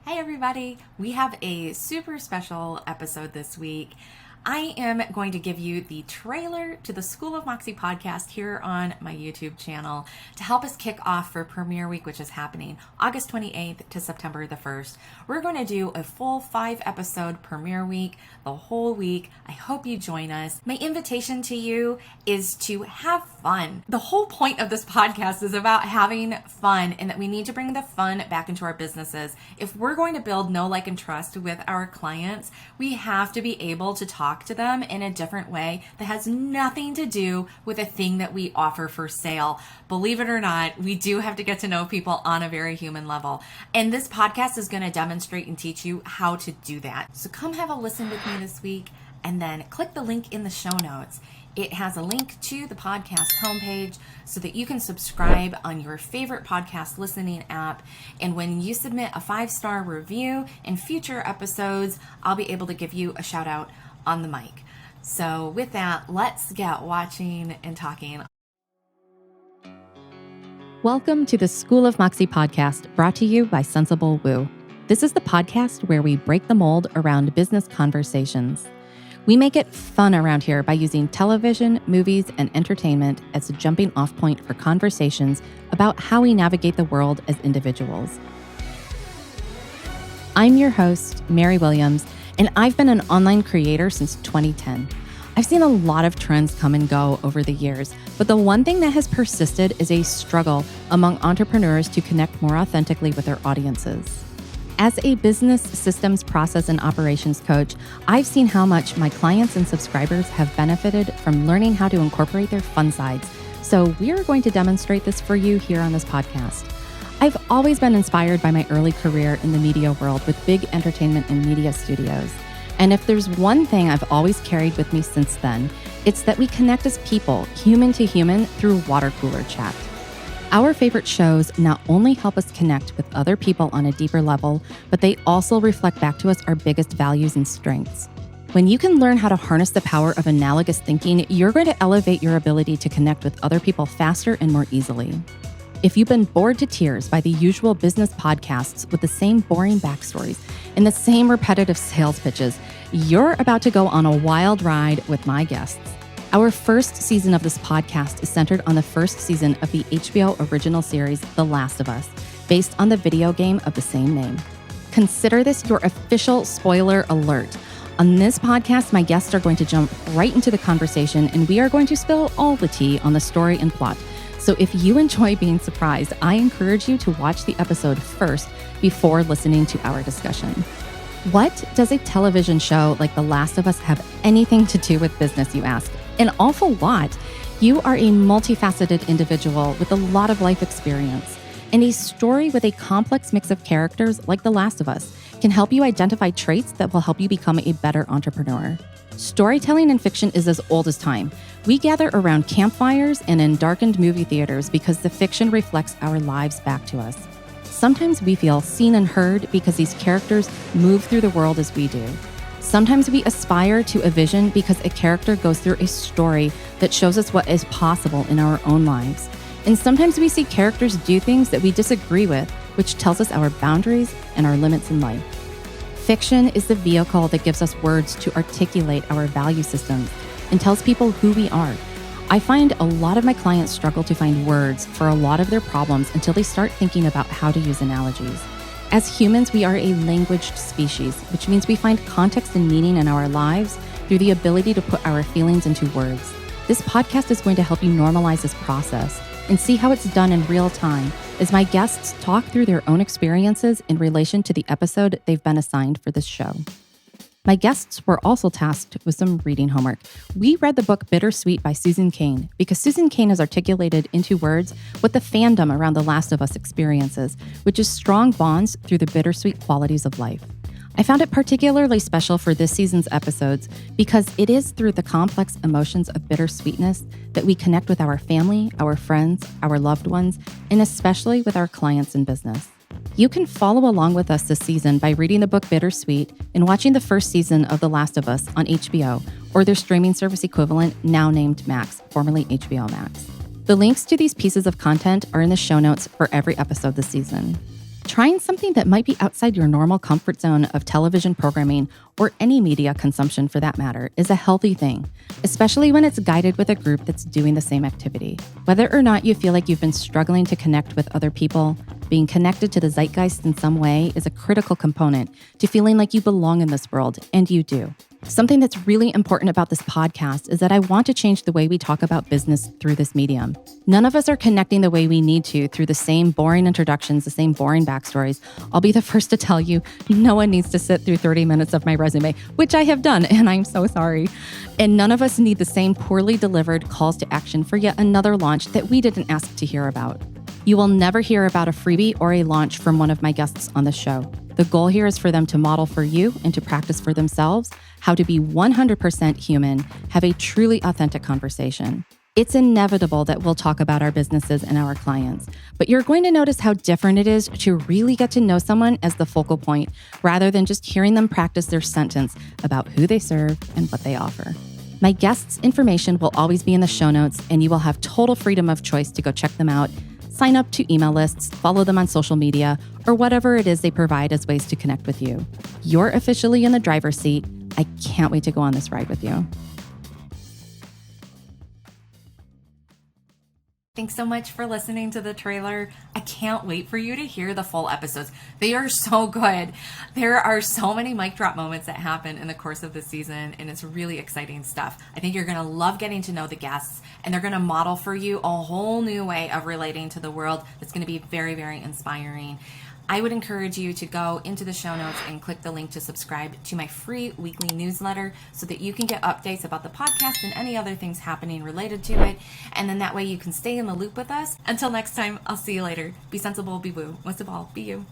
Hey everybody, we have a super special episode this week. I am going to give you the trailer to the School of Moxie podcast here on my YouTube channel to help us kick off for Premiere Week, which is happening August 28th to September the 1st. We're going to do a full 5-episode Premiere Week, the whole week. I hope you join us. My invitation to you is to have fun. The whole point of this podcast is about having fun and that we need to bring the fun back into our businesses. If we're going to build know, like, and trust with our clients, we have to be able to talk to them in a different way that has nothing to do with a thing that we offer for sale. Believe it or not, we do have to get to know people on a very human level. And this podcast is going to demonstrate and teach you how to do that. So come have a listen with me this week and then click the link in the show notes. It has a link to the podcast homepage so that you can subscribe on your favorite podcast listening app. And when you submit a 5-star review in future episodes, I'll be able to give you a shout out on the mic. So with that, let's get watching and talking. Welcome to the School of Moxie Podcast, brought to you by Sensible Woo. This is the podcast where we break the mold around business conversations. We make it fun around here by using television, movies, and entertainment as a jumping off point for conversations about how we navigate the world as individuals. I'm your host, Mary Williams, and I've been an online creator since 2010. I've seen a lot of trends come and go over the years, but the one thing that has persisted is a struggle among entrepreneurs to connect more authentically with their audiences. As a business systems, process, and operations coach, I've seen how much my clients and subscribers have benefited from learning how to incorporate their fun sides. So we are going to demonstrate this for you here on this podcast. I've always been inspired by my early career in the media world with big entertainment and media studios. And if there's one thing I've always carried with me since then, it's that we connect as people, human to human, through water cooler chat. Our favorite shows not only help us connect with other people on a deeper level, but they also reflect back to us our biggest values and strengths. When you can learn how to harness the power of analogous thinking, you're going to elevate your ability to connect with other people faster and more easily. If you've been bored to tears by the usual business podcasts with the same boring backstories and the same repetitive sales pitches, you're about to go on a wild ride with my guests. Our first season of this podcast is centered on the first season of the HBO original series, The Last of Us, based on the video game of the same name. Consider this your official spoiler alert. On this podcast, my guests are going to jump right into the conversation, and we are going to spill all the tea on the story and plot. So if you enjoy being surprised, I encourage you to watch the episode first before listening to our discussion. What does a television show like The Last of Us have anything to do with business, you ask? An awful lot. You are a multifaceted individual with a lot of life experience, and a story with a complex mix of characters like The Last of Us can help you identify traits that will help you become a better entrepreneur. Storytelling in fiction is as old as time. We gather around campfires and in darkened movie theaters because the fiction reflects our lives back to us. Sometimes we feel seen and heard because these characters move through the world as we do. Sometimes we aspire to a vision because a character goes through a story that shows us what is possible in our own lives. And sometimes we see characters do things that we disagree with, which tells us our boundaries and our limits in life. Fiction is the vehicle that gives us words to articulate our value systems and tells people who we are. I find a lot of my clients struggle to find words for a lot of their problems until they start thinking about how to use analogies. As humans, we are a languaged species, which means we find context and meaning in our lives through the ability to put our feelings into words. This podcast is going to help you normalize this process and see how it's done in real time as my guests talk through their own experiences in relation to the episode they've been assigned for this show. My guests were also tasked with some reading homework. We read the book Bittersweet by Susan Cain because Susan Cain has articulated into words what the fandom around The Last of Us experiences, which is strong bonds through the bittersweet qualities of life. I found it particularly special for this season's episodes because it is through the complex emotions of bittersweetness that we connect with our family, our friends, our loved ones, and especially with our clients in business. You can follow along with us this season by reading the book Bittersweet and watching the first season of The Last of Us on HBO, or their streaming service equivalent, now named Max, formerly HBO Max. The links to these pieces of content are in the show notes for every episode this season. Trying something that might be outside your normal comfort zone of television programming or any media consumption for that matter is a healthy thing, especially when it's guided with a group that's doing the same activity. Whether or not you feel like you've been struggling to connect with other people, being connected to the zeitgeist in some way is a critical component to feeling like you belong in this world, and you do. Something that's really important about this podcast is that I want to change the way we talk about business through this medium. None of us are connecting the way we need to through the same boring introductions, the same boring backstories. I'll be the first to tell you, no one needs to sit through 30 minutes of my resume, which I have done, and I'm so sorry. And none of us need the same poorly delivered calls to action for yet another launch that we didn't ask to hear about. You will never hear about a freebie or a launch from one of my guests on the show. The goal here is for them to model for you and to practice for themselves how to be 100% human, have a truly authentic conversation. It's inevitable that we'll talk about our businesses and our clients, but you're going to notice how different it is to really get to know someone as the focal point rather than just hearing them practice their sentence about who they serve and what they offer. My guests' information will always be in the show notes, and you will have total freedom of choice to go check them out, sign up to email lists, follow them on social media, or whatever it is they provide as ways to connect with you. You're officially in the driver's seat. I can't wait to go on this ride with you. Thanks so much for listening to the trailer. I can't wait for you to hear the full episodes. They are so good. There are so many mic drop moments that happen in the course of the season, and it's really exciting stuff. I think you're going to love getting to know the guests, and they're going to model for you a whole new way of relating to the world that's going to be very, very inspiring. I would encourage you to go into the show notes and click the link to subscribe to my free weekly newsletter so that you can get updates about the podcast and any other things happening related to it. And then that way you can stay in the loop with us. Until next time, I'll see you later. Be sensible, be woo. Most of all, be you.